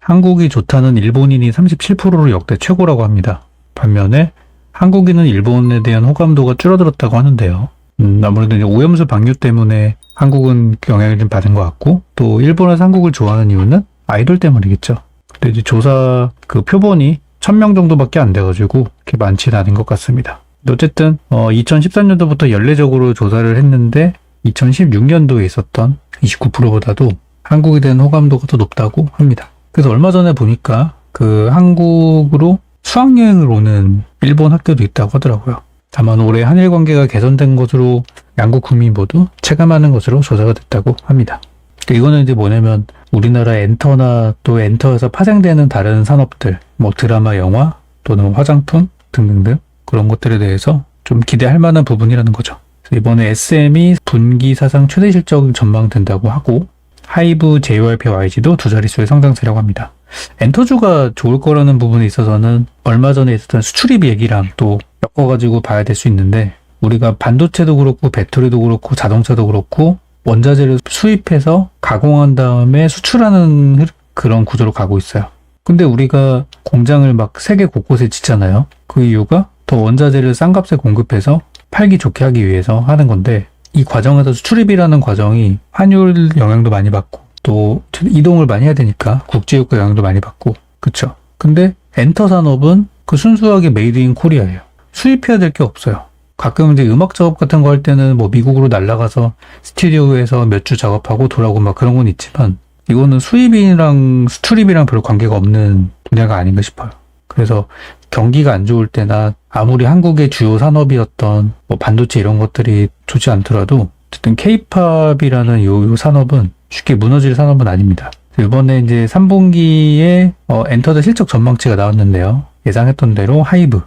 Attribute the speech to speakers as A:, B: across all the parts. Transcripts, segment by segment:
A: 한국이 좋다는 일본인이 37%로 역대 최고라고 합니다. 반면에 한국인은 일본에 대한 호감도가 줄어들었다고 하는데요. 아무래도 이제 오염수 방류 때문에 한국은 영향을 좀 받은 것 같고, 또 일본에서 한국을 좋아하는 이유는 아이돌 때문이겠죠. 근데 이제 조사 그 표본이 1000명 정도밖에 안 돼가지고 그렇게 많지는 않은 것 같습니다. 어쨌든 2013년도부터 연례적으로 조사를 했는데 2016년도에 있었던 29%보다도 한국에 대한 호감도가 더 높다고 합니다. 그래서 얼마 전에 보니까 그 한국으로 수학여행을 오는 일본 학교도 있다고 하더라고요. 다만 올해 한일 관계가 개선된 것으로 양국 국민 모두 체감하는 것으로 조사가 됐다고 합니다. 이거는 이제 뭐냐면 우리나라 엔터나 또 엔터에서 파생되는 다른 산업들, 뭐 드라마, 영화 또는 화장품 등등등 그런 것들에 대해서 좀 기대할 만한 부분이라는 거죠. 그래서 이번에 SM이 분기 사상 최대 실적이 전망된다고 하고 하이브, JYP, YG도 두 자릿수의 성장세라고 합니다. 엔터주가 좋을 거라는 부분에 있어서는 얼마 전에 있었던 수출입 얘기랑 또 엮어가지고 봐야 될 수 있는데, 우리가 반도체도 그렇고 배터리도 그렇고 자동차도 그렇고 원자재를 수입해서 가공한 다음에 수출하는 그런 구조로 가고 있어요. 근데 우리가 공장을 막 세계 곳곳에 짓잖아요. 그 이유가 더 원자재를 싼 값에 공급해서 팔기 좋게 하기 위해서 하는 건데, 이 과정에서 수출입이라는 과정이 환율 영향도 많이 받고 또 이동을 많이 해야 되니까 국제유가 영향도 많이 받고, 그쵸? 근데 엔터 산업은 그 순수하게 메이드 인 코리아예요. 수입해야 될 게 없어요. 가끔 이제 음악 작업 같은 거 할 때는 뭐 미국으로 날아가서 스튜디오에서 몇 주 작업하고 돌아오고 막 그런 건 있지만, 이거는 수입이랑 수출입이랑 별로 관계가 없는 분야가 아닌가 싶어요. 그래서 경기가 안 좋을 때나 아무리 한국의 주요 산업이었던 뭐 반도체 이런 것들이 좋지 않더라도 어쨌든 K-팝이라는 요 산업은 쉽게 무너질 산업은 아닙니다. 이번에 이제 3분기에 엔터드 실적 전망치가 나왔는데요. 예상했던 대로 하이브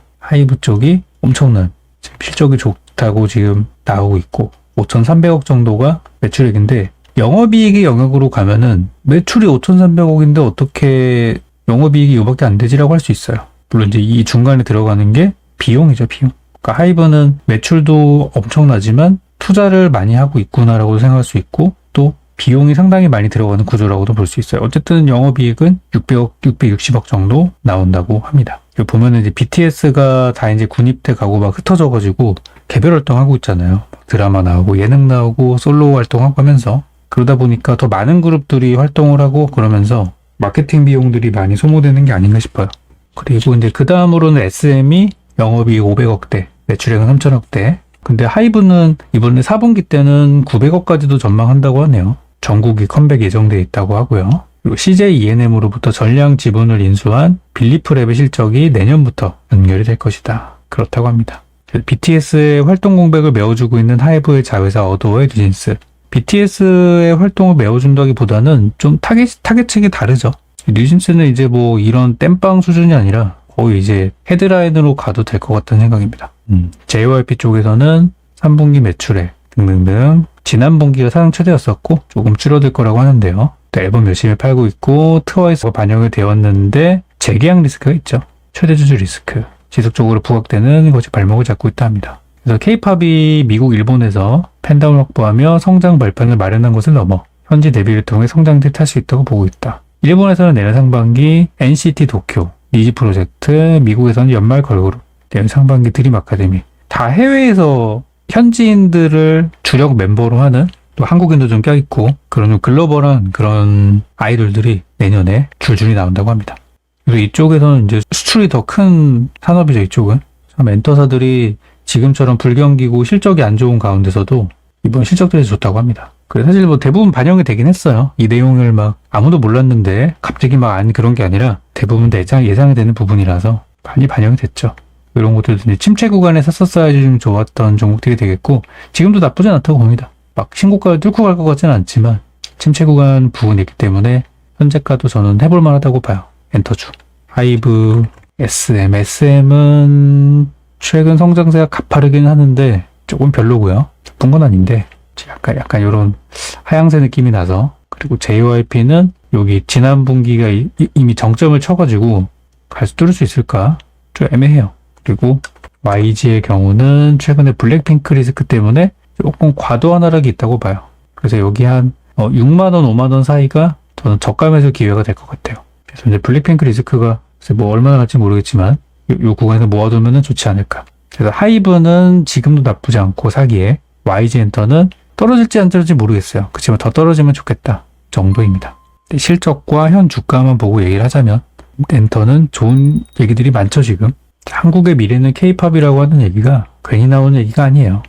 A: 쪽이 엄청난 실적이 좋다고 지금 나오고 있고 5,300억 정도가 매출액인데, 영업이익의 영역으로 가면은 매출이 5,300억인데 어떻게 영업이익이 이거밖에 안 되지라고 할 수 있어요. 물론 이제 이 중간에 들어가는 게 비용이죠, 비용. 그러니까 하이브는 매출도 엄청나지만 투자를 많이 하고 있구나라고 생각할 수 있고, 또 비용이 상당히 많이 들어가는 구조라고도 볼 수 있어요. 어쨌든 영업이익은 600억, 660억 정도 나온다고 합니다. 여기 보면은 이제 BTS가 다 이제 군입대 가고 막 흩어져가지고 개별 활동하고 있잖아요. 드라마 나오고 예능 나오고 솔로 활동하고 하면서, 그러다 보니까 더 많은 그룹들이 활동을 하고 그러면서 마케팅 비용들이 많이 소모되는 게 아닌가 싶어요. 그리고 이제 그 다음으로는 SM이 영업이익 500억대, 매출액은 3천억대. 근데 하이브는 이번에 4분기 때는 900억까지도 전망한다고 하네요. 전국이 컴백 예정돼 있다고 하고요. 그리고 CJ ENM으로부터 전량 지분을 인수한 빌리프랩의 실적이 내년부터 연결이 될 것이다. 그렇다고 합니다. BTS의 활동 공백을 메워주고 있는 하이브의 자회사 어도어의 뉴진스. BTS의 활동을 메워준다기보다는 좀 타겟층이 다르죠. 뉴진스는 이제 뭐 이런 땜빵 수준이 아니라 거의 이제 헤드라인으로 가도 될 것 같다는 생각입니다. JYP 쪽에서는 3분기 매출액 등등등 지난 분기가 사상 최대였었고 조금 줄어들 거라고 하는데요. 또 앨범 열심히 팔고 있고 트와이스가 반영이 되었는데 재계약 리스크가 있죠. 최대 주주 리스크. 지속적으로 부각되는 것이 발목을 잡고 있다 합니다. 그래서 K-팝이 미국, 일본에서 팬덤을 확보하며 성장 발판을 마련한 것을 넘어 현지 데뷔를 통해 성장세를 탈 수 있다고 보고 있다. 일본에서는 내년 상반기 NCT 도쿄, 니지 프로젝트, 미국에서는 연말 걸그룹, 내년 상반기 드림 아카데미, 다 해외에서 현지인들을 주력 멤버로 하는, 또 한국인도 좀 껴있고 그런 좀 글로벌한 그런 아이돌들이 내년에 줄줄이 나온다고 합니다. 그리고 이쪽에서는 이제 수출이 더 큰 산업이죠. 이쪽은 참 엔터사들이 지금처럼 불경기고 실적이 안 좋은 가운데서도 이번 실적들이 좋다고 합니다. 그래서 사실 뭐 대부분 반영이 되긴 했어요. 이 내용을 막 아무도 몰랐는데 갑자기 막 안 그런 게 아니라 대부분 예상이 되는 부분이라서 많이 반영이 됐죠. 이런 것들도 이제 침체 구간에 샀었어야지 좀 좋았던 종목들이 되겠고, 지금도 나쁘진 않다고 봅니다. 막 신고가를 뚫고 갈 것 같지는 않지만 침체 구간 부분이 있기 때문에 현재가도 저는 해볼 만하다고 봐요. 엔터주. 하이브, SM은 최근 성장세가 가파르긴 하는데 조금 별로고요. 나쁜 건 아닌데 약간 이런 하향세 느낌이 나서. 그리고 JYP는 여기 지난 분기가 이미 정점을 쳐가지고 뚫을 수 있을까 좀 애매해요. 그리고 YG의 경우는 최근에 블랙핑크 리스크 때문에 조금 과도한 하락이 있다고 봐요. 그래서 여기 한 6만원, 5만원 사이가 저는 저가 매수 기회가 될 것 같아요. 그래서 이제 블랙핑크 리스크가 뭐 얼마나 갈지 모르겠지만 요 구간에서 모아두면 좋지 않을까. 그래서 하이브는 지금도 나쁘지 않고 사기에, YG 엔터는 떨어질지 안 떨어질지 모르겠어요. 그렇지만 더 떨어지면 좋겠다 정도입니다. 실적과 현 주가만 보고 얘기를 하자면 엔터는 좋은 얘기들이 많죠. 지금 한국의 미래는 K-팝이라고 하는 얘기가 괜히 나오는 얘기가 아니에요.